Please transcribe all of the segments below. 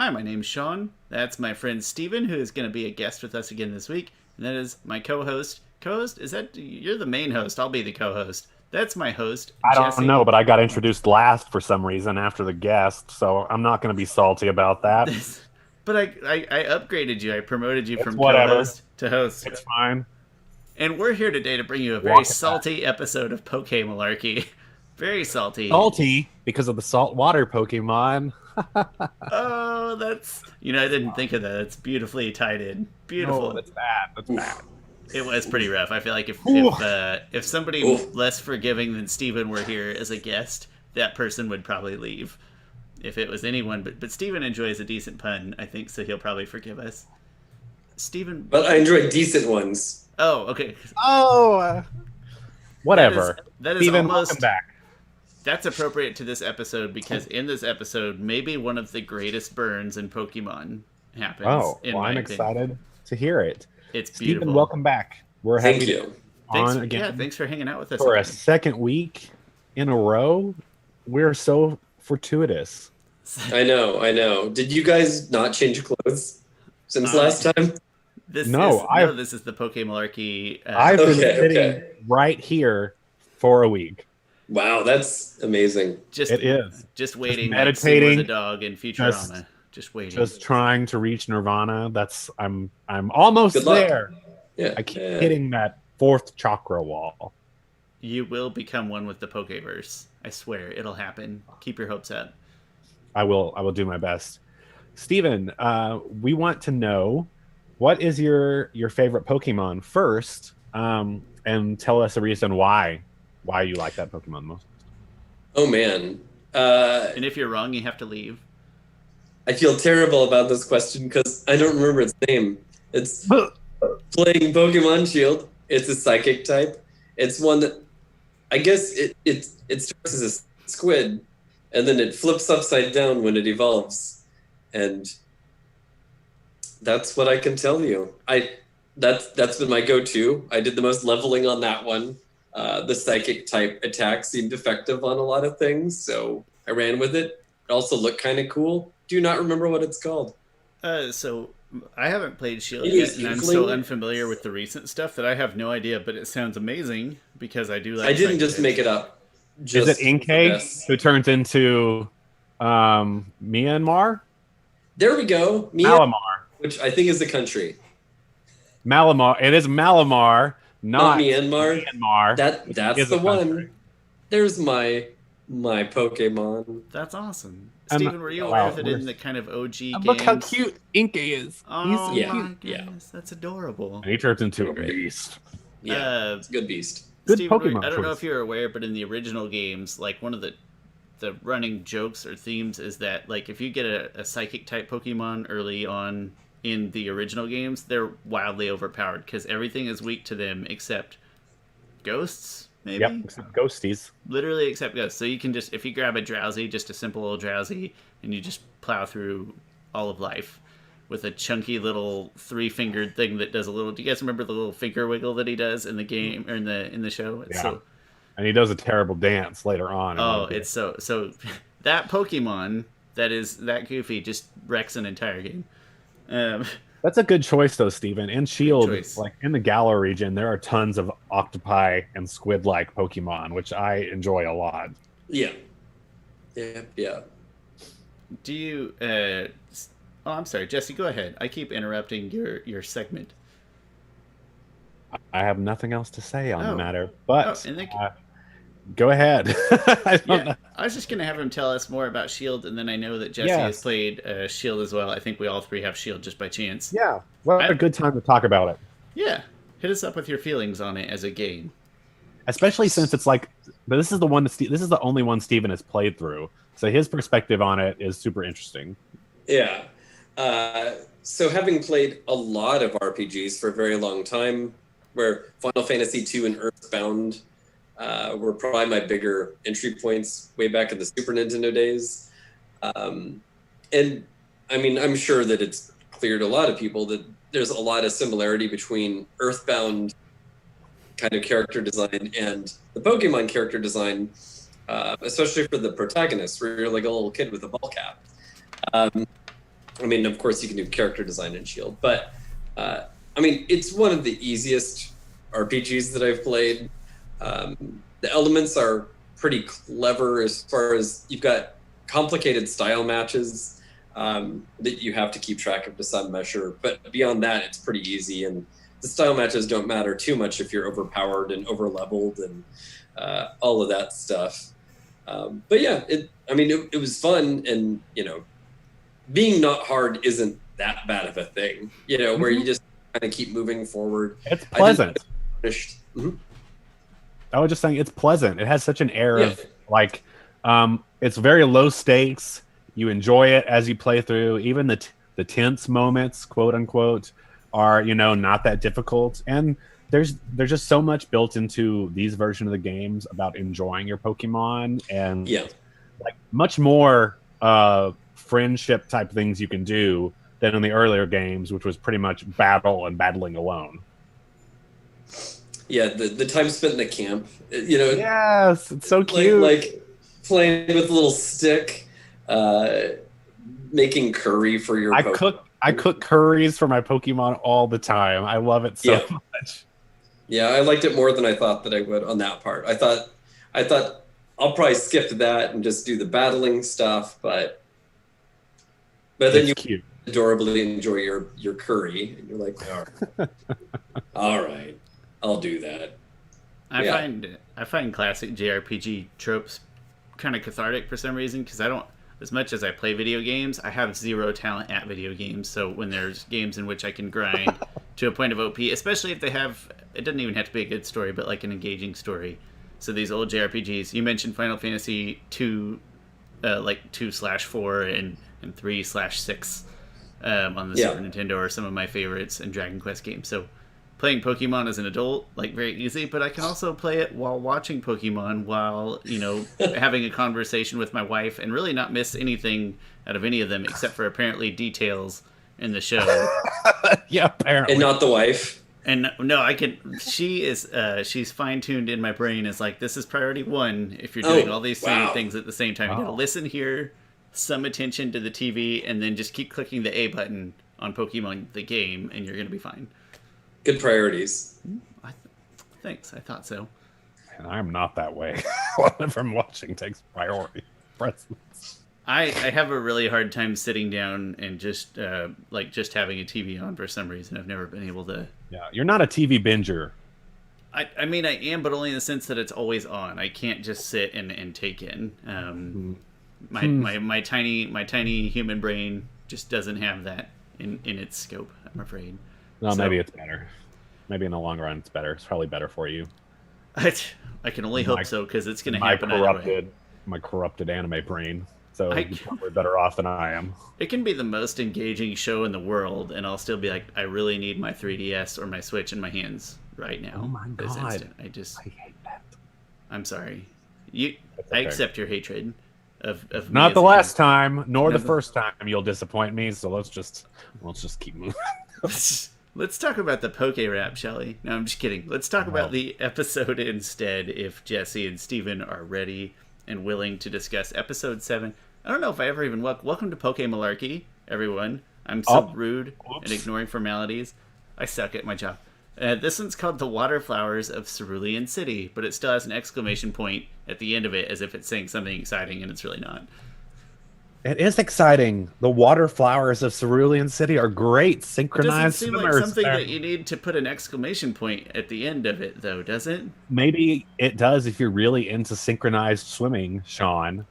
Hi, my name's Sean. That's my friend Steven, who is going to be a guest with us again this week. And that is my co-host. Co-host? Is that... You're the main host. I'll be the co-host. That's my host, I don't Jesse. know, but I got introduced last for some reason after the guest, so I'm not going to be salty about that. But I upgraded you. I promoted you It's from whatever. co-host to host. It's fine. And we're here today to bring you a very Walk it back. salty episode of PokéMalarkey. Very salty. Salty because of the saltwater Pokemon. Oh, that's... I didn't think of that. It's beautifully tied in. Beautiful. No, that's bad. That's bad. It was pretty rough. I feel like if somebody less forgiving than Steven were here as a guest, that person would probably leave. If it was anyone, but Steven enjoys a decent pun, I think, so he'll probably forgive us. Steven... But I enjoy decent ones. Oh, okay. Oh, whatever. That is Steven, almost... welcome back. That's appropriate to this episode because in this episode, maybe one of the greatest burns in Pokemon happens. Oh, in well, my I'm opinion. excited to hear it. It's beautiful. Steven, welcome back. We're happy Thank to you. be on Thanks, again. yeah, thanks for hanging out with us For a again. second week in a row. We're so fortuitous. I know. Did you guys not change clothes since last time? This No, is the PokéMalarkey. I've been Okay, sitting okay. right here for a week. Wow, that's amazing. Just It is. just waiting, meditating, like Sing was a dog in Futurama. Just waiting. Just trying to reach Nirvana. I'm almost Good luck. there. Yeah. I keep yeah. hitting that fourth chakra wall. You will become one with the Pokeverse. I swear, it'll happen. Keep your hopes up. I will do my best. Steven, we want to know what is your favorite Pokemon first, and tell us a reason why you like that Pokemon most. Oh man. And if you're wrong, you have to leave. I feel terrible about this question because I don't remember its name. It's playing Pokemon Shield. It's a psychic type. It's one that I guess it starts as a squid and then it flips upside down when it evolves. And that's what I can tell you. That's been my go-to. I did the most leveling on that one. The psychic type attack seemed effective on a lot of things, so I ran with it. It also looked kind of cool. Do not remember what it's called. So I haven't played Shield Maybe yet, it's and I'm Inkling? so unfamiliar with the recent stuff that I have no idea. But it sounds amazing because I do like. I didn't psychic just types. make it up. Is it Inkay who turns into Myanmar? There we go. Malamar. Which I think is the country. Malamar. It is Malamar, Not not Myanmar. Myanmar. which That's is the a country. one. There's my Pokemon. That's awesome. I'm- Steven, were you wow, aware that in the kind of OG games? Look how cute Inkay is. Oh He's Yeah, my yeah. goodness, that's adorable. And he turns into a Great. beast. Yeah, it's a good beast. Good Steven, Pokemon I don't know choice. if you're aware, but in the original games, like one of the running jokes or themes is that like if you get a psychic type Pokemon early on in the original games, they're wildly overpowered because everything is weak to them except ghosts. Maybe Yep, except ghosties. literally except ghosts. So you can just if you grab a Drowsy, just a simple old Drowsy, and you just plow through all of life with a chunky little three-fingered thing that does a little. Do you guys remember the little finger wiggle that he does in the game or in the show? It's Yeah. so And he does a terrible dance later on. Oh, it's so that Pokemon that is that goofy just wrecks an entire game. That's a good choice, though, Steven. In Shield, choice. like in the Galar region, there are tons of octopi and squid-like Pokemon, which I enjoy a lot. Yeah. Yeah. Do you? Oh, I'm sorry, Jesse. Go ahead. I keep interrupting your segment. I have nothing else to say on Oh. the matter, but and they- go ahead. I don't Yeah, know. I was just gonna have him tell us more about Shield, and then I know that Jesse Yes. has played Shield as well. I think we all three have Shield just by chance. Yeah, what a good time to talk about it. Yeah. Hit us up with your feelings on it as a game. Especially since it's like, but this is the one this is the only one Steven has played through, so his perspective on it is super interesting. Yeah. So having played a lot of RPGs for a very long time, where Final Fantasy II and Earthbound were probably my bigger entry points way back in the Super Nintendo days. And I mean, I'm sure that it's clear to a lot of people that there's a lot of similarity between Earthbound kind of character design and the Pokemon character design, especially for the protagonist, where you're like a little kid with a ball cap. I mean, of course, you can do character design in Shield, but I mean, it's one of the easiest RPGs that I've played. The elements are pretty clever as far as you've got complicated style matches that you have to keep track of to some measure, but beyond that, it's pretty easy. And the style matches don't matter too much if you're overpowered and overleveled and all of that stuff. But yeah, it was fun, and being not hard isn't that bad of a thing. Where you just kind of keep moving forward. It's pleasant. Mm-hmm. I was just saying it's pleasant. It has such an air of like, it's very low stakes. You enjoy it as you play through. Even the tense moments, quote unquote, are not that difficult. And there's just so much built into these versions of the games about enjoying your Pokemon, and like much more friendship type things you can do than in the earlier games, which was pretty much battle and battling alone. Yeah, the time spent in the camp, Yes, it's so cute. Like playing with a little stick, making curry for your Pokemon. I cook curries for my Pokemon all the time. I love it so much. Yeah, I liked it more than I thought that I would on that part. I thought I'll probably skip that and just do the battling stuff, but then you cute. Adorably enjoy your curry, and you're like, all right, I'll do that. I find classic JRPG tropes kind of cathartic for some reason, because I don't, as much as I play video games, I have zero talent at video games. So when there's games in which I can grind to a point of OP, especially if they have, it doesn't even have to be a good story, but like an engaging story. So these old JRPGs, you mentioned Final Fantasy 2, like 2/4 and 3/6 on the Super Nintendo are some of my favorites, and Dragon Quest games. So playing Pokemon as an adult, like, very easy, but I can also play it while watching Pokemon, while, having a conversation with my wife, and really not miss anything out of any of them, except for apparently details in the show. Yeah, apparently. And not the wife. And no, I can. She is. She's fine tuned in my brain. Is like, this is priority 1. If you're doing all these same things at the same time, you gotta listen here, some attention to the TV, and then just keep clicking the A button on Pokemon the game, and you're gonna be fine. Good priorities. Thanks. I thought so. And I'm not that way. Whatever I'm watching takes priority precedence. I have a really hard time sitting down and just having a TV on for some reason. I've never been able to. Yeah, you're not a TV binger. I mean, I am, but only in the sense that it's always on. I can't just sit and take in. My tiny human brain just doesn't have that in its scope, I'm afraid. No, maybe it's better. Maybe in the long run, it's better. It's probably better for you. I can only hope so, because it's going to happen anyway. My corrupted anime brain. So you're probably better off than I am. It can be the most engaging show in the world, and I'll still be like, I really need my 3DS or my Switch in my hands right now. Oh my god! I hate that. I'm sorry. I accept your hatred of not the last time, nor the first time you'll disappoint me. So let's just keep moving. Let's talk about the Poke Rap, shall we? No, I'm just kidding. Let's talk about the episode instead, if Jesse and Steven are ready and willing to discuss episode 7. I don't know if I ever even welcome to PokéMalarkey, everyone. I'm so rude and ignoring formalities. I suck at my job. This one's called The Waterflowers of Cerulean City, but it still has an exclamation point at the end of it, as if it's saying something exciting, and it's really not. It is exciting. The Waterflowers of Cerulean City are great. Synchronized it doesn't seem like something that you need to put an exclamation point at the end of it, though, does it? Maybe it does if you're really into synchronized swimming, Sean.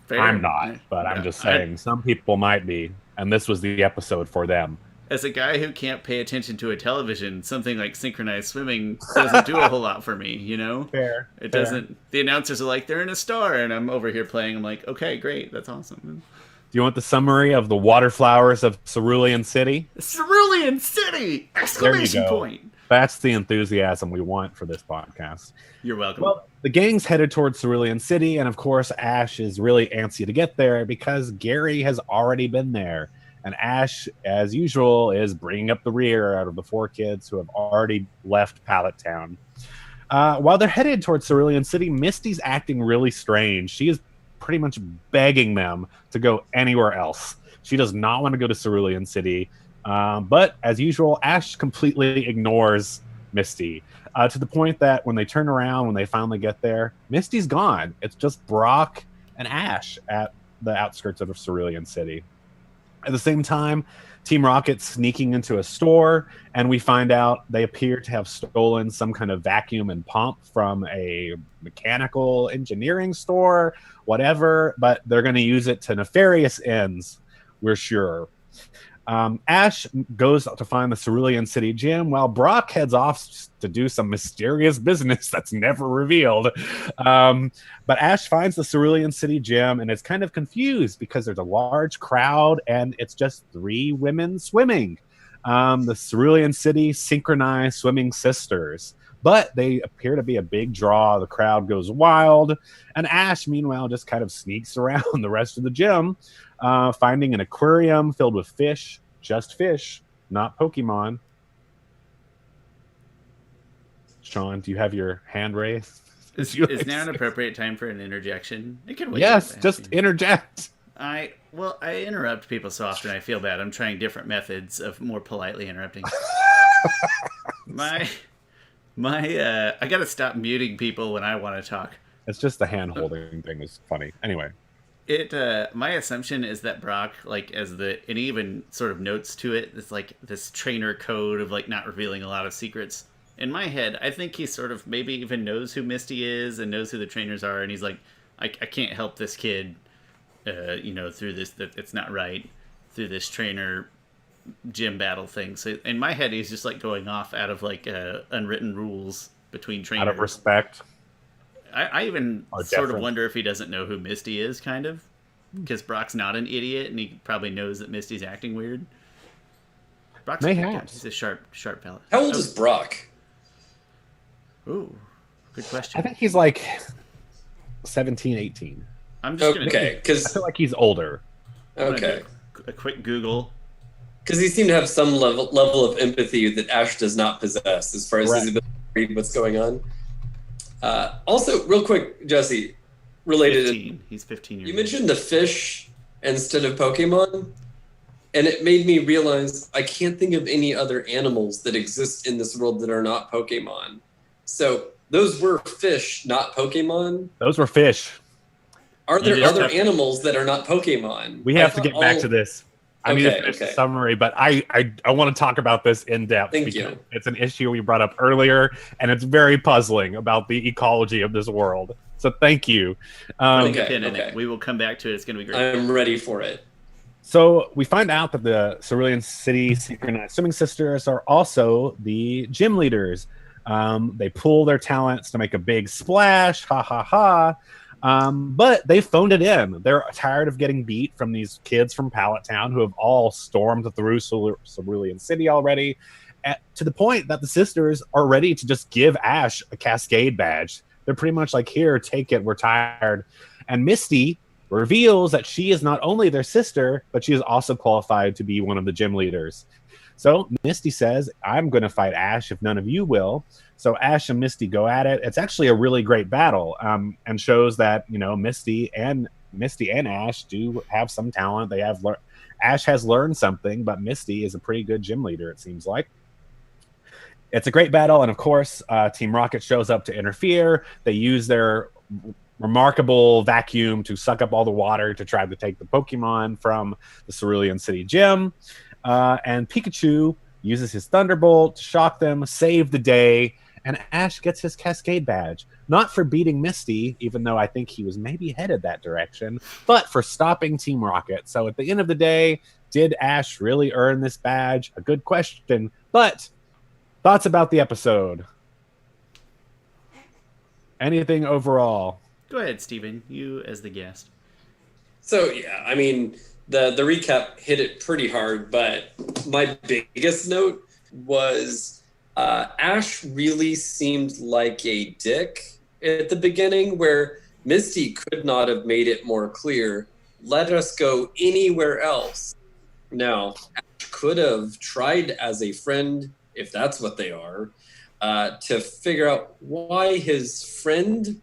Fair. I'm not, but I'm just saying some people might be, and this was the episode for them. As a guy who can't pay attention to a television, something like synchronized swimming doesn't do a whole lot for me, Fair. It doesn't. The announcers are like, they're in a star, and I'm over here playing. I'm like, okay, great, that's awesome. Do you want the summary of the Waterflowers of Cerulean City? Cerulean City! Exclamation point! That's the enthusiasm we want for this podcast. You're welcome. Well, the gang's headed towards Cerulean City, and of course, Ash is really antsy to get there because Gary has already been there. And Ash, as usual, is bringing up the rear out of the 4 kids who have already left Pallet Town. While they're headed towards Cerulean City, Misty's acting really strange. She is pretty much begging them to go anywhere else. She does not want to go to Cerulean City. But as usual, Ash completely ignores Misty to the point that when they turn around, when they finally get there, Misty's gone. It's just Brock and Ash at the outskirts of Cerulean City. At the same time, Team Rocket's sneaking into a store, and we find out they appear to have stolen some kind of vacuum and pump from a mechanical engineering store, whatever, but they're going to use it to nefarious ends, we're sure. Ash goes to find the Cerulean City Gym while Brock heads off to do some mysterious business that's never revealed. But Ash finds the Cerulean City Gym and is kind of confused because there's a large crowd and it's just 3 women swimming. The Cerulean City Synchronized Swimming Sisters. But they appear to be a big draw. The crowd goes wild. And Ash, meanwhile, just kind of sneaks around the rest of the gym, finding an aquarium filled with fish. Just fish, not Pokemon. Sean, do you have your hand raised? Is now an appropriate time for an interjection? It can wait. Yes, just interject. I interrupt people so often I feel bad. I'm trying different methods of more politely interrupting. I gotta stop muting people when I want to talk. It's just the hand holding thing is funny. Anyway. My assumption is that Brock, like, and he even sort of notes to it, it's like this trainer code of like not revealing a lot of secrets. In my head, I think he sort of maybe even knows who Misty is and knows who the trainers are, and he's like, I can't help this kid, through this, that it's not right, through this trainer gym battle thing. So in my head, he's just like going off out of like unwritten rules between trainers. Out of respect. I even sort of wonder if he doesn't know who Misty is, kind of. Because Brock's not an idiot, and he probably knows that Misty's acting weird. Brock's he's a sharp palate. How old is Brock? Ooh, good question. I think he's like 17, 18. I'm just going to... because I feel like he's older. Okay. A quick Google. Because he seemed to have some level of empathy that Ash does not possess as far as his ability to read what's going on. Also, real quick, Jesse, related. 15. He's 15 years old. You mentioned the fish instead of Pokemon, and it made me realize I can't think of any other animals that exist in this world that are not Pokemon. So those were fish, not Pokemon. Those were fish. Are there other animals that are not Pokemon? We have to get back to this. I need to finish the summary, but I want to talk about this in depth. Thank you. It's an issue we brought up earlier, and it's very puzzling about the ecology of this world. So thank you. We will come back to it. It's going to be great. I'm ready for it. So we find out that the Cerulean City Synchronized Swimming Sisters are also the gym leaders. They pool their talents to make a big splash. Ha ha ha. But they phoned it in. They're tired of getting beat from these kids from Pallet Town who have all stormed through Cerulean City already, to the point that the sisters are ready to just give Ash a Cascade badge. They're pretty much like, here, take it, we're tired. And Misty reveals that she is not only their sister, but she is also qualified to be one of the gym leaders. So Misty says, I'm going to fight Ash if none of you will. So Ash and Misty go at it. It's actually a really great battle, and shows that, Misty and Ash do have some talent. They have Ash has learned something, but Misty is a pretty good gym leader, it seems like. It's a great battle, and of course, Team Rocket shows up to interfere. They use their remarkable vacuum to suck up all the water to try to take the Pokemon from the Cerulean City Gym. And Pikachu uses his Thunderbolt to shock them, save the day, and Ash gets his Cascade badge. Not for beating Misty, even though I think he was maybe headed that direction, but for stopping Team Rocket. So at the end of the day, did Ash really earn this badge? A good question, but thoughts about the episode? Anything overall? Go ahead, Steven. You as the guest. So, yeah, I mean, the recap hit it pretty hard, but my biggest note was Ash really seemed like a dick at the beginning, where Misty could not have made it more clear. Let us go anywhere else. Now, Ash could have tried as a friend, if that's what they are, to figure out why his friend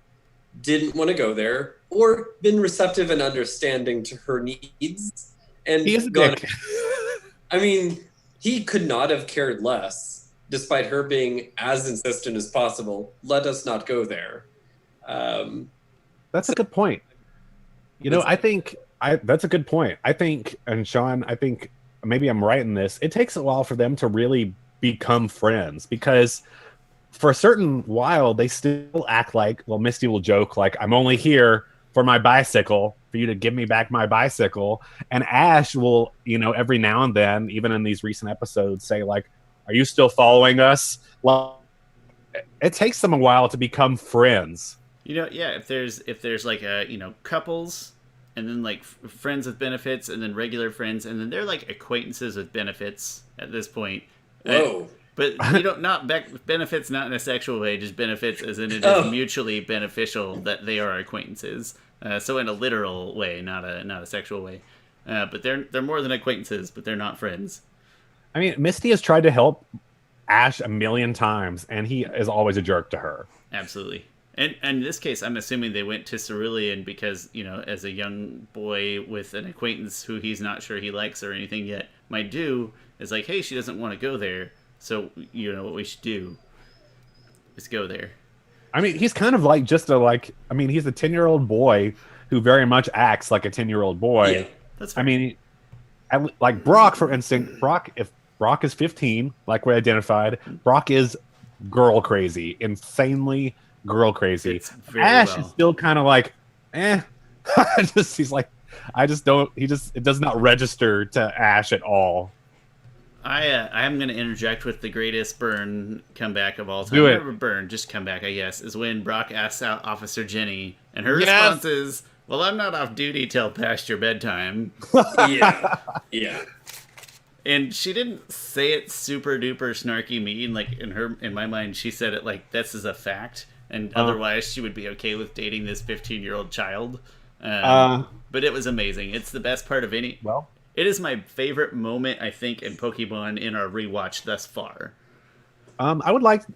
didn't want to go there or been receptive and understanding to her needs and He is a gone. dick. I mean, he could not have cared less, despite her being as insistent as possible. Let us not go there. That's a good point. You know, I think that's a good point. I think, and Sean, I think maybe I'm right in this. It takes a while for them to really become friends because for a certain while they still act like, well, Misty will joke like, I'm only here for my bicycle, for you to give me back my bicycle. And Ash will, you know, every now and then, even in these recent episodes, say like, are you still following us? Well, it takes them a while to become friends. You know, yeah, if there's like a, you know, couples and then like friends with benefits and then regular friends and then they're like acquaintances with benefits at this point. Whoa. But you don't benefits not in a sexual way, just benefits as in it is mutually beneficial that they are acquaintances. So in a literal way, not a sexual way. But they're more than acquaintances, but they're not friends. I mean, Misty has tried to help Ash a million times, and he is always a jerk to her. Absolutely. And in this case, I'm assuming they went to Cerulean because, you know, as a young boy with an acquaintance who he's not sure he likes or anything yet might do, is like, hey, she doesn't want to go there. So, you know, what we should do is go there. I mean, he's kind of like he's a 10-year-old boy who very much acts like a 10-year-old boy. Yeah, that's fair. I mean, like Brock, for instance, if Brock is 15, like we identified, Brock is girl crazy, insanely girl crazy. Ash is still kind of like, he's like, it does not register to Ash at all. I'm going to interject with the greatest burn comeback of all time. Do it. Never burn, just comeback, I guess, is when Brock asks out Officer Jenny, and her response is, well, I'm not off duty till past your bedtime. Yeah. And she didn't say it super duper snarky mean. Like, in my mind, she said it like, this is a fact, and otherwise she would be okay with dating this 15-year-old child. But it was amazing. It's the best part of any... Well... It is my favorite moment, I think, in Pokemon in our rewatch thus far.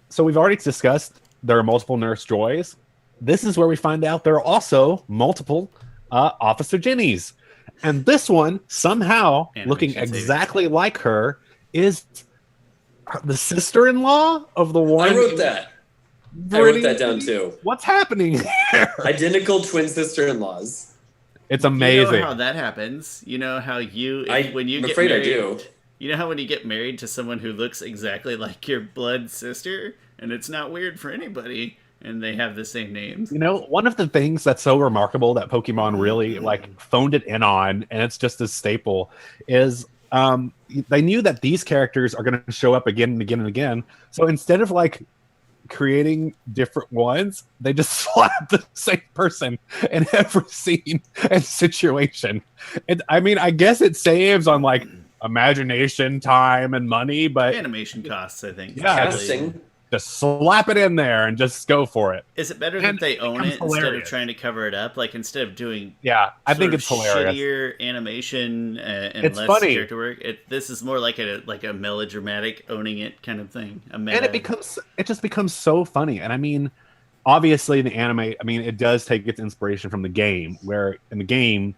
So we've already discussed there are multiple Nurse Joys. This is where we find out there are also multiple Officer Jennies. And this one, somehow, looking exactly like her, is the sister-in-law of the one... I wrote that. I wrote that down, too. What's happening here? Identical twin sister-in-laws. It's amazing. You know how that happens. You know how when you I'm get afraid married, I do. You know how when you get married to someone who looks exactly like your blood sister, and it's not weird for anybody, and they have the same names. You know, one of the things that's so remarkable that Pokemon really phoned it in on, and it's just a staple, is they knew that these characters are going to show up again and again and again. So instead of creating different ones, they just slap the same person in every scene and situation. And I mean, I guess it saves on imagination, time, and money, but animation costs, I think. Yeah, just slap it in there and just go for it. Is it better that they own it instead of trying to cover it up? Like, instead of doing I think it's hilarious. Shittier animation and it's less funny. character work. This is more like a melodramatic owning it kind of thing. And it just becomes so funny. And I mean, obviously the anime, it does take its inspiration from the game, where in the game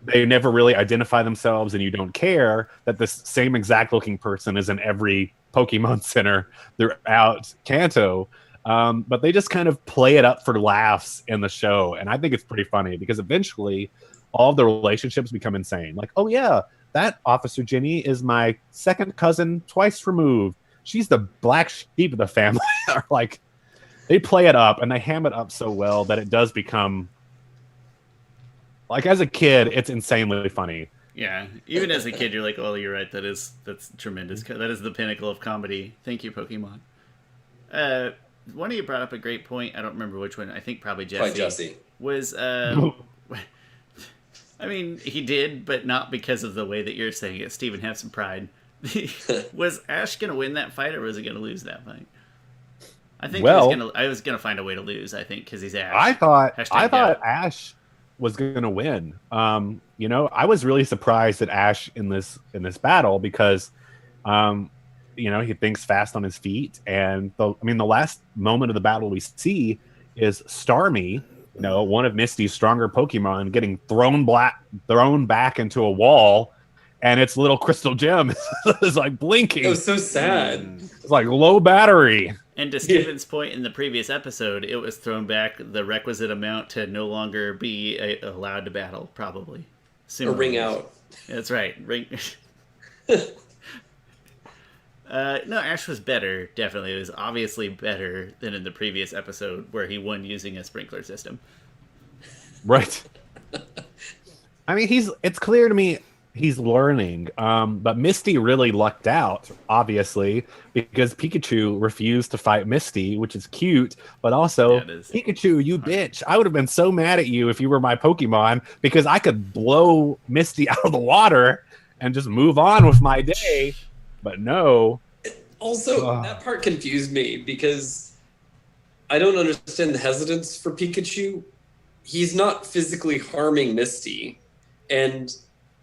they never really identify themselves, and you don't care that this same exact looking person is in every Pokemon Center throughout Kanto. But they just kind of play it up for laughs in the show. And I think it's pretty funny because eventually all the relationships become insane. Like, oh yeah, that Officer Jenny is my second cousin twice removed. She's the black sheep of the family. They play it up and they ham it up so well that it does become, as a kid, it's insanely funny. Yeah, even as a kid, you're like, oh, you're right. That's tremendous. That is the pinnacle of comedy. Thank you, Pokemon. One of you brought up a great point. I don't remember which one. I think probably Jesse. Probably Jesse. Was, I mean, he did, but not because of the way that you're saying it. Steven, have some pride. Was Ash going to win that fight, or was he going to lose that fight? I think I was going to find a way to lose, I think, because he's Ash. I thought Ash was going to win. I was really surprised at Ash in this battle because, he thinks fast on his feet. And the last moment of the battle we see is Starmie, one of Misty's stronger Pokemon, getting thrown back into a wall, and its little crystal gem is like blinking. It was so sad. It's like low battery. And to Steven's point in the previous episode, it was thrown back the requisite amount to no longer be allowed to battle, probably. Or ring out. That's right. Ring. No, Ash was better, definitely. It was obviously better than in the previous episode where he won using a sprinkler system. Right. I mean, it's clear to me he's learning, but Misty really lucked out, obviously, because Pikachu refused to fight Misty, which is cute, but also, Pikachu, you bitch. I would have been so mad at you if you were my Pokemon, because I could blow Misty out of the water and just move on with my day. But no. Also, that part confused me because I don't understand the hesitance for Pikachu. He's not physically harming Misty. And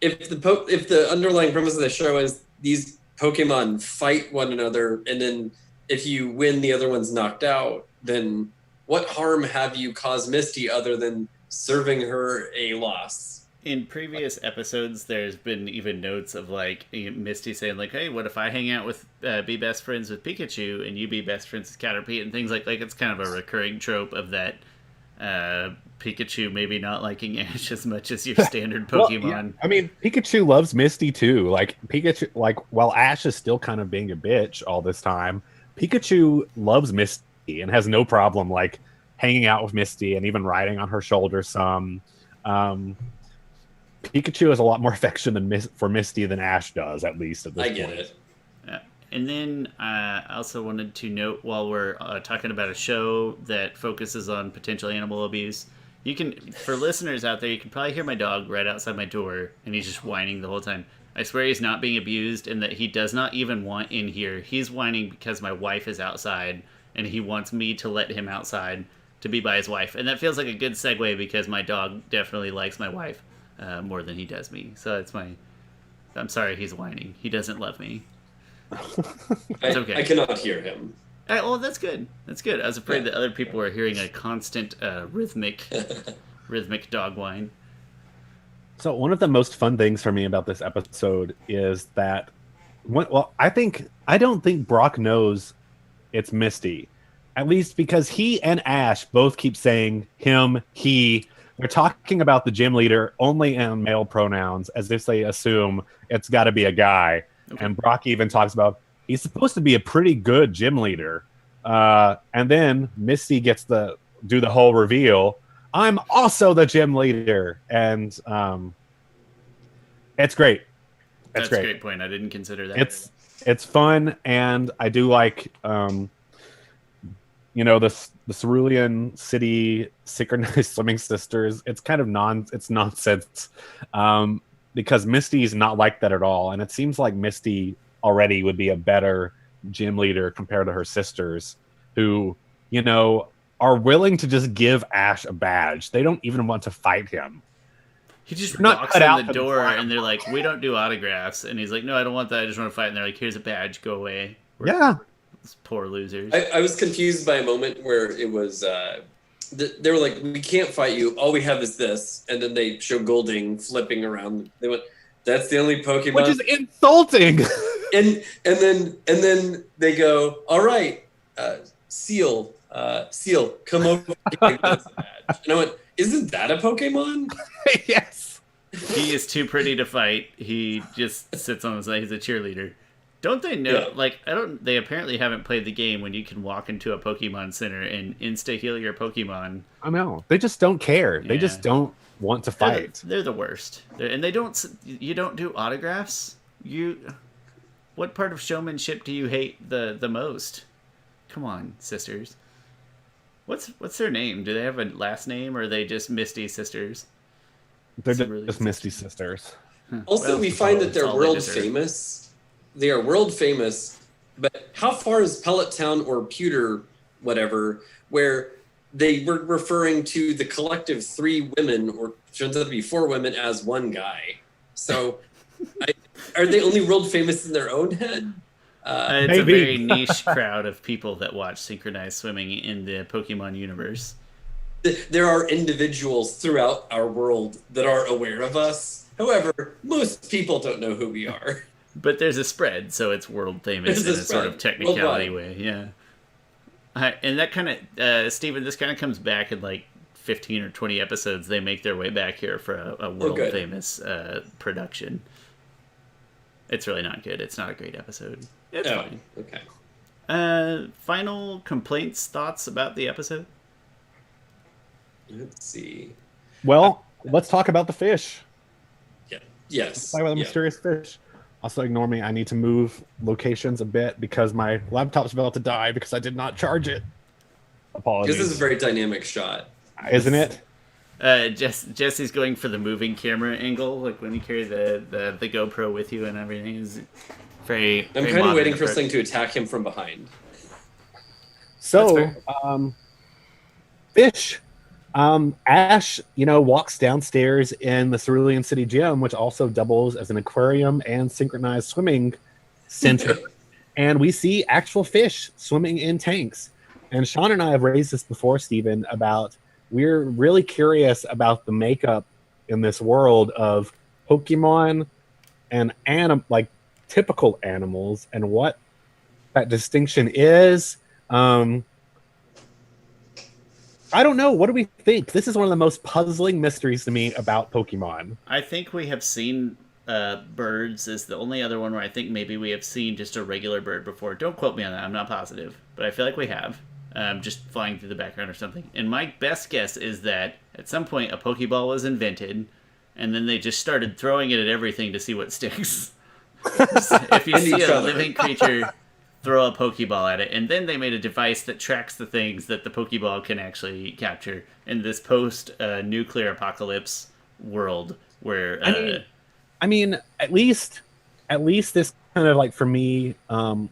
if the underlying premise of the show is these Pokemon fight one another, and then if you win, the other one's knocked out, then what harm have you caused Misty other than serving her a loss? In previous episodes, there's been even notes of like Misty saying like, "Hey, what if I hang out with, be best friends with Pikachu, and you be best friends with Caterpie," and things like it's kind of a recurring trope of that Pikachu maybe not liking Ash as much as your standard Pokemon. Well, yeah. I mean, Pikachu loves Misty too. Like Pikachu, while Ash is still kind of being a bitch all this time, Pikachu loves Misty and has no problem like hanging out with Misty and even riding on her shoulder some. Pikachu has a lot more affection for Misty than Ash does, at least at this point. I get it. And then I also wanted to note, while we're talking about a show that focuses on potential animal abuse, for listeners out there, you can probably hear my dog right outside my door, and he's just whining the whole time. I swear he's not being abused, and that he does not even want in here. He's whining because my wife is outside, and he wants me to let him outside to be by his wife. And that feels like a good segue because my dog definitely likes my wife. More than he does me. So I'm sorry he's whining. He doesn't love me. It's okay. I cannot hear him. Well, that's good. That's good. I was afraid that other people were hearing a constant rhythmic dog whine. So one of the most fun things for me about this episode is that, I don't think Brock knows it's Misty. At least because he and Ash both keep saying him, he. They're talking about the gym leader only in male pronouns, as if they assume it's got to be a guy. Okay. And Brock even talks about he's supposed to be a pretty good gym leader. And then Misty gets to do the whole reveal. I'm also the gym leader. And it's great. That's a great point. I didn't consider that. It's fun, and I do like the Cerulean City Synchronized Swimming Sisters. It's kind of nonsense because Misty's not like that at all. And it seems like Misty already would be a better gym leader compared to her sisters who, are willing to just give Ash a badge. They don't even want to fight him. He just walks in the door and they're like, "We don't do autographs." And he's like, "No, I don't want that. I just want to fight." And they're like, "Here's a badge. Go away." Yeah. Poor losers. I was confused by a moment where it was they were like, "We can't fight you. All we have is this," and then they show Golding flipping around. They went, "That's the only Pokemon," which is insulting. and then they go, "All right, Seal, come over." And I went, "Isn't that a Pokemon?" Yes. He is too pretty to fight. He just sits on his side. He's a cheerleader. Don't they know? Yeah. They apparently haven't played the game when you can walk into a Pokemon Center and insta heal your Pokemon. I know. They just don't care. Yeah. They just don't want to fight. They're the worst. And they don't. You don't do autographs. What part of showmanship do you hate the most? Come on, sisters. What's their name? Do they have a last name, or are they just Misty sisters? They're just Misty sisters. Also, we find that they're world famous. They are world famous, but how far is Pellet Town or Pewter, whatever, where they were referring to the collective 3 women, or turns out to be 4 women, as one guy? So, are they only world famous in their own head? It's a very niche crowd of people that watch synchronized swimming in the Pokemon universe. there are individuals throughout our world that are aware of us. However, most people don't know who we are. But there's a spread, so it's world famous in a sort of technicality way. Yeah. And that kind of, Steven, this kind of comes back in like 15 or 20 episodes. They make their way back here for a world famous production. It's really not good. It's not a great episode. It's fine. Okay. Final complaints, thoughts about the episode? Let's see. Well, let's talk about the fish. Yeah. Yes. Let's talk about the mysterious fish. Also, ignore me. I need to move locations a bit because my laptop's about to die because I did not charge it. Apologies. This is a very dynamic shot. Isn't it? Jesse's going for the moving camera angle, like when you carry the GoPro with you and everything. Is very. I'm kind of waiting for something to attack him from behind. So, fish. Ash, walks downstairs in the Cerulean City Gym, which also doubles as an aquarium and synchronized swimming center. And we see actual fish swimming in tanks. And Sean and I have raised this before, Stephen, about we're really curious about the makeup in this world of Pokemon and typical animals and what that distinction is. I don't know. What do we think? This is one of the most puzzling mysteries to me about Pokemon. I think we have seen birds is the only other one where I think maybe we have seen just a regular bird before. Don't quote me on that. I'm not positive. But I feel like we have. Just flying through the background or something. And my best guess is that at some point a Pokeball was invented and then they just started throwing it at everything to see what sticks. If you see a living creature, throw a Pokeball at it, and then they made a device that tracks the things that the Pokeball can actually capture in this post-nuclear apocalypse world where... I mean, at least this kind of, like, for me, only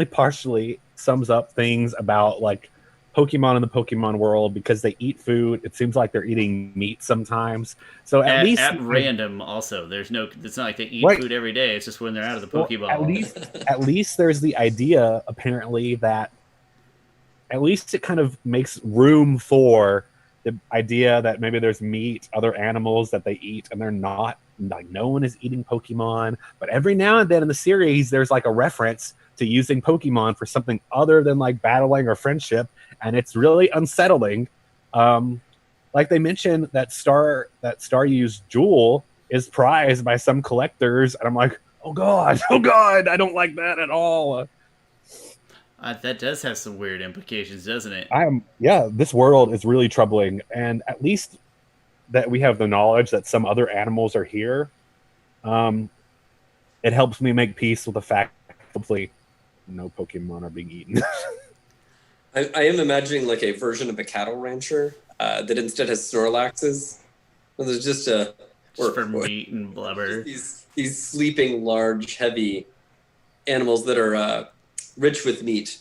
partially sums up things about, like, Pokemon in the Pokemon world because they eat food. It seems like they're eating meat sometimes. So at least at random also. It's not like they eat food every day. It's just when they're out of the Pokeball. At least there's the idea apparently that at least it kind of makes room for the idea that maybe there's meat, other animals that they eat and they're not, like, no one is eating Pokemon. But every now and then in the series there's like a reference to using Pokemon for something other than like battling or friendship. And it's really unsettling. Like they mentioned, that Staryu's jewel is prized by some collectors, and I'm like, oh god, I don't like that at all. That does have some weird implications, doesn't it? This world is really troubling, and at least that we have the knowledge that some other animals are here. It helps me make peace with the fact that hopefully no Pokemon are being eaten. I am imagining like a version of a cattle rancher that instead has Snorlaxes. And there's just for meat and blubber. These sleeping, large, heavy animals that are rich with meat.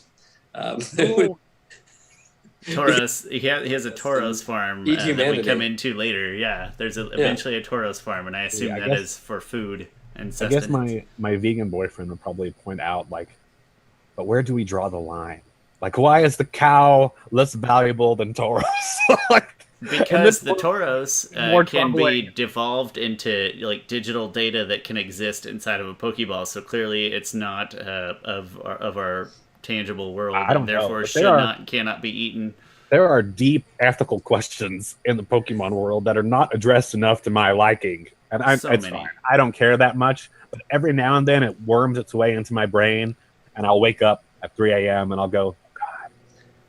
Tauros. He has a Tauros farm that we come into later. Yeah, there's eventually a Tauros farm, and I assume that is for food and sustenance. I guess my vegan boyfriend would probably point out, like, but where do we draw the line? Like, why is the cow less valuable than Tauros? Because the Tauros can be devolved into like digital data that can exist inside of a Pokeball. So clearly, it's not of our tangible world, and therefore cannot be eaten. There are deep ethical questions in the Pokemon world that are not addressed enough to my liking, and it's fine. I don't care that much. But every now and then, it worms its way into my brain, and I'll wake up at 3 a.m. and I'll go,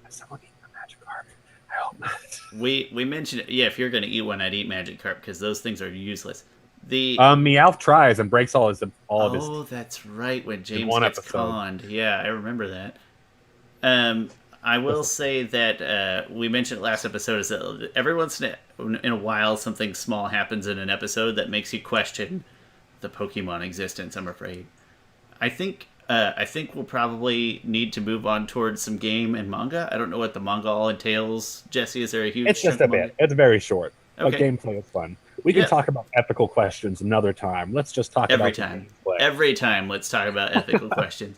someone eat the Magikarp? I hope not. We mentioned it. Yeah, if you're going to eat one, I'd eat Magikarp because those things are useless. The Meowth tries and breaks all of his. Oh, that's right. When James gets conned. Yeah, I remember that. I will say that we mentioned last episode is that every once in a while something small happens in an episode that makes you question the Pokemon existence. I'm afraid. I think we'll probably need to move on towards some game and manga. I don't know what the manga all entails. Jesse, is there a huge... It's just a bit. It's very short. Okay. But gameplay is fun. We can talk about ethical questions another time. Let's just talk about gameplay. Every time, let's talk about ethical questions.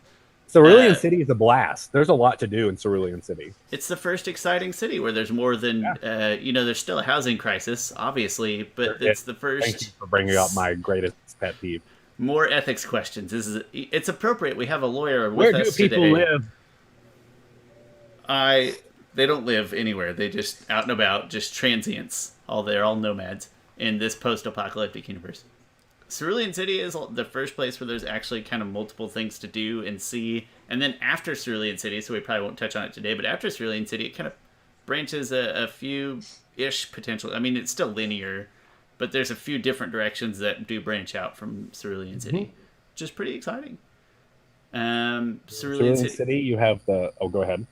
Cerulean City is a blast. There's a lot to do in Cerulean City. It's the first exciting city where there's more than there's still a housing crisis, obviously, but it's the first. Thank you for bringing up my greatest pet peeve. More ethics questions. It's appropriate. We have a lawyer with us today. Where do people live? They don't live anywhere. They just out and about, just transients. They're all nomads in this post-apocalyptic universe. Cerulean City is the first place where there's actually kind of multiple things to do and see. And then after Cerulean City, so we probably won't touch on it today, but after Cerulean City, it kind of branches a few-ish potential. I mean, it's still linear, but there's a few different directions that do branch out from Cerulean City, which is pretty exciting. Cerulean City, you have the... Oh, go ahead.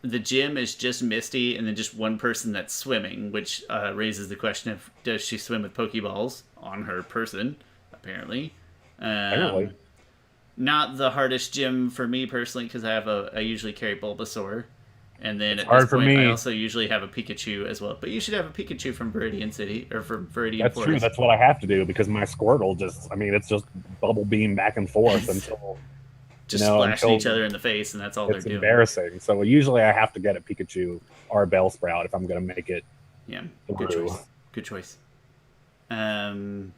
The gym is just Misty and then just one person that's swimming, which raises the question of, does she swim with Pokeballs on her person? Apparently. Apparently. Not the hardest gym for me personally, because I usually carry Bulbasaur. And then it's at this point, me. I also usually have a Pikachu as well. But you should have a Pikachu from Viridian City, or from Viridian That's Forest. true. That's what I have to do, because my Squirtle it's just bubble beam back and forth until... Just splashing each other in the face, and that's all they're doing. It's embarrassing. So usually I have to get a Pikachu or a Bellsprout if I'm going to make it. Yeah, good choice. Good choice. Other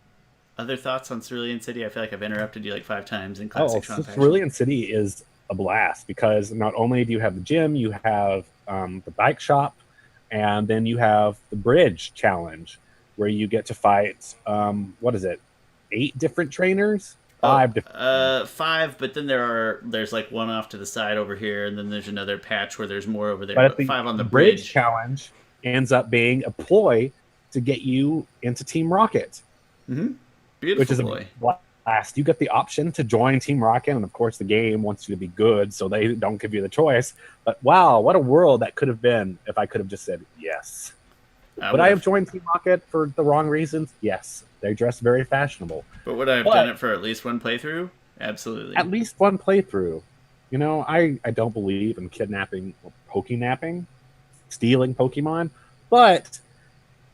thoughts on Cerulean City? I feel like I've interrupted you like 5 times in classic Sean fashion. Cerulean City is a blast, because not only do you have the gym, you have the bike shop, and then you have the bridge challenge, where you get to fight, 8 different trainers? 5 different 5, but then there's like one off to the side over here, and then there's another patch where there's more over there. But the 5 on the bridge challenge ends up being a ploy to get you into Team Rocket. Mm-hmm. Beautiful, which is a blast. You get the option to join Team Rocket, and of course the game wants you to be good, so they don't give you the choice. But wow, what a world that could have been if I could have just said yes. Would I have joined Team Rocket for the wrong reasons? Yes. They dress very fashionable. But would I have done it for at least one playthrough? Absolutely. At least one playthrough. You know, I don't believe in kidnapping or pokenapping, stealing Pokemon, but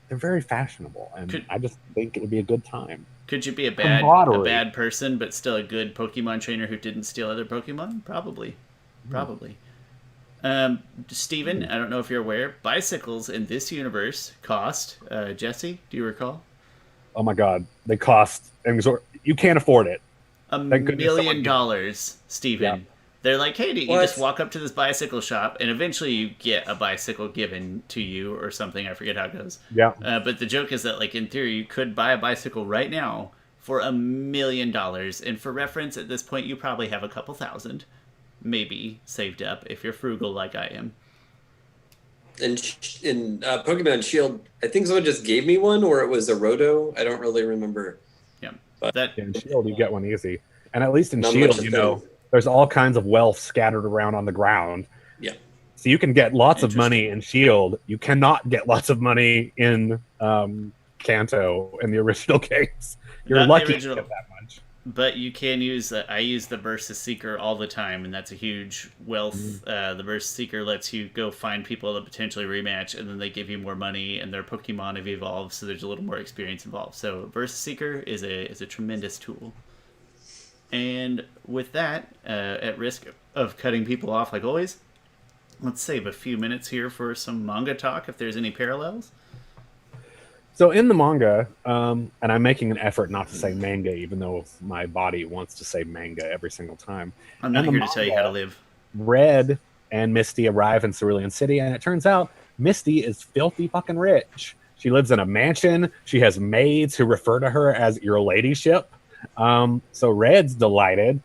they're very fashionable, and I just think it would be a good time. Could you be a bad person, but still a good Pokemon trainer who didn't steal other Pokemon? Probably. Steven, I don't know if you're aware, bicycles in this universe cost, Jesse, do you recall? Oh my God, they cost, you can't afford it. $1 million, Steven. Yeah. They're like, hey, you just walk up to this bicycle shop, and eventually you get a bicycle given to you or something. I forget how it goes. Yeah. But the joke is that, like, in theory, you could buy a bicycle right now for $1 million. And for reference, at this point, you probably have a couple thousand, maybe, saved up if you're frugal like I am. In Pokemon Shield, I think someone just gave me one, or it was a Roto. I don't really remember. Yeah. But in Shield, you get one easy. And at least in Shield, there's all kinds of wealth scattered around on the ground. Yeah. So you can get lots of money in Shield. You cannot get lots of money in Kanto in the original games. You're lucky to get that much. But you can use I use the Versus Seeker all the time, and that's a huge wealth. The Versus Seeker lets you go find people that potentially rematch, and then they give you more money, and their Pokemon have evolved, so there's a little more experience involved. So Versus Seeker is a tremendous tool. And with that, at risk of cutting people off like always, let's save a few minutes here for some manga talk, if there's any parallels. So in the manga, and I'm making an effort not to say manga, even though my body wants to say manga every single time. I'm not here to tell you how to live. Red and Misty arrive in Cerulean City, and it turns out Misty is filthy fucking rich. She lives in a mansion. She has maids who refer to her as your ladyship. So Red's delighted,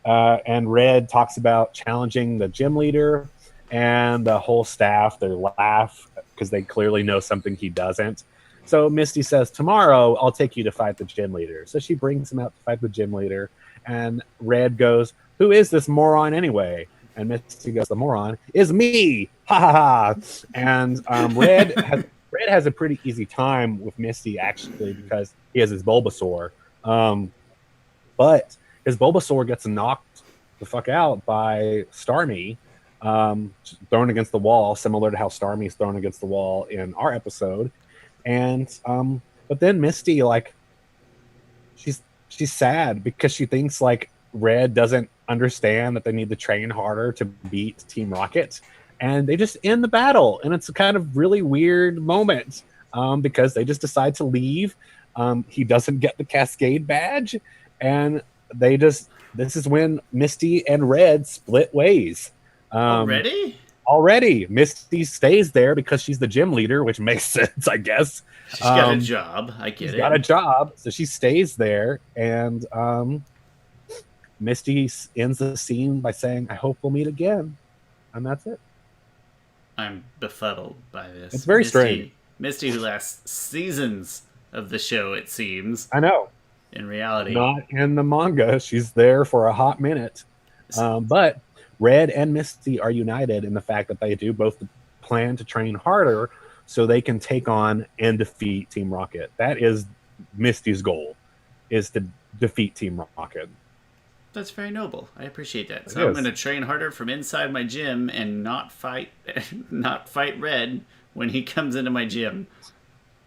and Red talks about challenging the gym leader, and the whole staff, they laugh because they clearly know something he doesn't. So Misty says, tomorrow I'll take you to fight the gym leader. So she brings him out to fight the gym leader, and Red goes, who is this moron anyway? And Misty goes, the moron is me. Ha ha ha. And Red has a pretty easy time with Misty, actually, because he has his Bulbasaur. But his Bulbasaur gets knocked the fuck out by Starmie, thrown against the wall, similar to how Starmie's thrown against the wall in our episode. And but then Misty, like, she's sad because she thinks like Red doesn't understand that they need to train harder to beat Team Rocket, and they just end the battle. And it's a kind of really weird moment because they just decide to leave. He doesn't get the Cascade badge, and this is when Misty and Red split ways. Already, Misty stays there because she's the gym leader, which makes sense, I guess. She's got a job. I get it. She's got a job, so she stays there, and Misty ends the scene by saying, "I hope we'll meet again," and that's it. I'm befuddled by this. It's very strange. Misty, who lasts seasons of the show, it seems. I know. In reality, not in the manga. She's there for a hot minute, but Red and Misty are united in the fact that they do both plan to train harder so they can take on and defeat Team Rocket. That is Misty's goal, is to defeat Team Rocket. That's very noble. I appreciate that. So I'm going to train harder from inside my gym and not fight Red when he comes into my gym.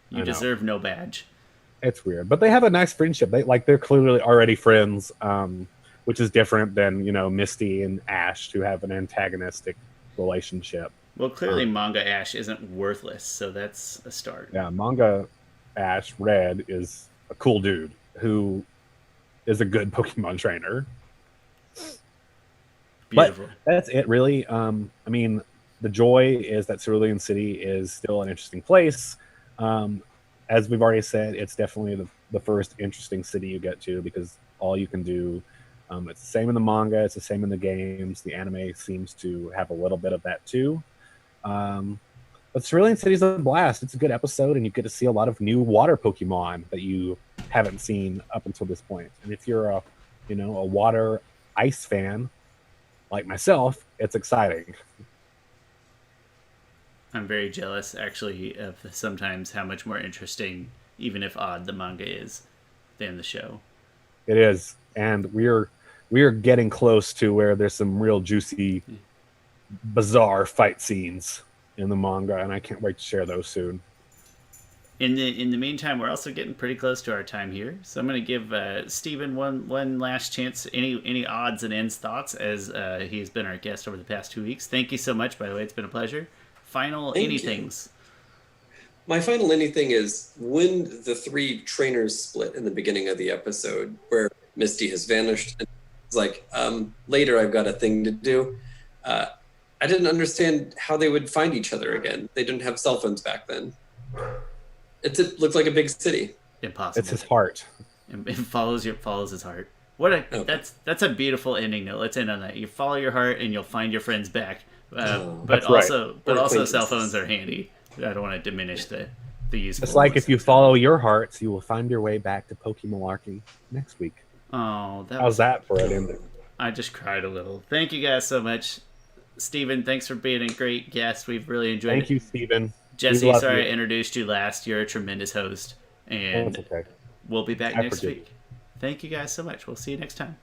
You deserve no badge. It's weird, but they have a nice friendship. They're clearly already friends. Which is different than, Misty and Ash, who have an antagonistic relationship. Well, clearly manga Ash isn't worthless, so that's a start. Yeah, manga Ash, Red, is a cool dude who is a good Pokemon trainer. Beautiful. But that's it, really. The joy is that Cerulean City is still an interesting place. As we've already said, it's definitely the first interesting city you get to because all you can do... it's the same in the manga. It's the same in the games. The anime seems to have a little bit of that too. But Cerulean City is a blast. It's a good episode, and you get to see a lot of new water Pokemon that you haven't seen up until this point. And if you're a water ice fan like myself, it's exciting. I'm very jealous, actually, of sometimes how much more interesting, even if odd, the manga is than the show. It is, and we are getting close to where there's some real juicy, bizarre fight scenes in the manga, and I can't wait to share those soon. In the meantime, we're also getting pretty close to our time here, so I'm going to give Steven one last chance. Any odds and ends thoughts, as he's been our guest over the past 2 weeks. Thank you so much, by the way. It's been a pleasure. Final anythings. My final anything is when the three trainers split in the beginning of the episode, where Misty has vanished. And it's like, later I've got a thing to do. I didn't understand how they would find each other again. They didn't have cell phones back then. It looks like a big city. Impossible. It's his heart. It follows his heart. That's a beautiful ending note. Let's end on that. You follow your heart and you'll find your friends back. But also cell phones are handy. I don't want to diminish the use. It's like if you follow your hearts, you will find your way back to PokéMalarkey next week. Oh, how's that for an ending? I just cried a little. Thank you guys so much. Steven, thanks for being a great guest. We've really enjoyed it. Thank you, Steven. Jesse, sorry I introduced you last. You're a tremendous host. And that's okay. We'll be back next week. Thank you guys so much. We'll see you next time.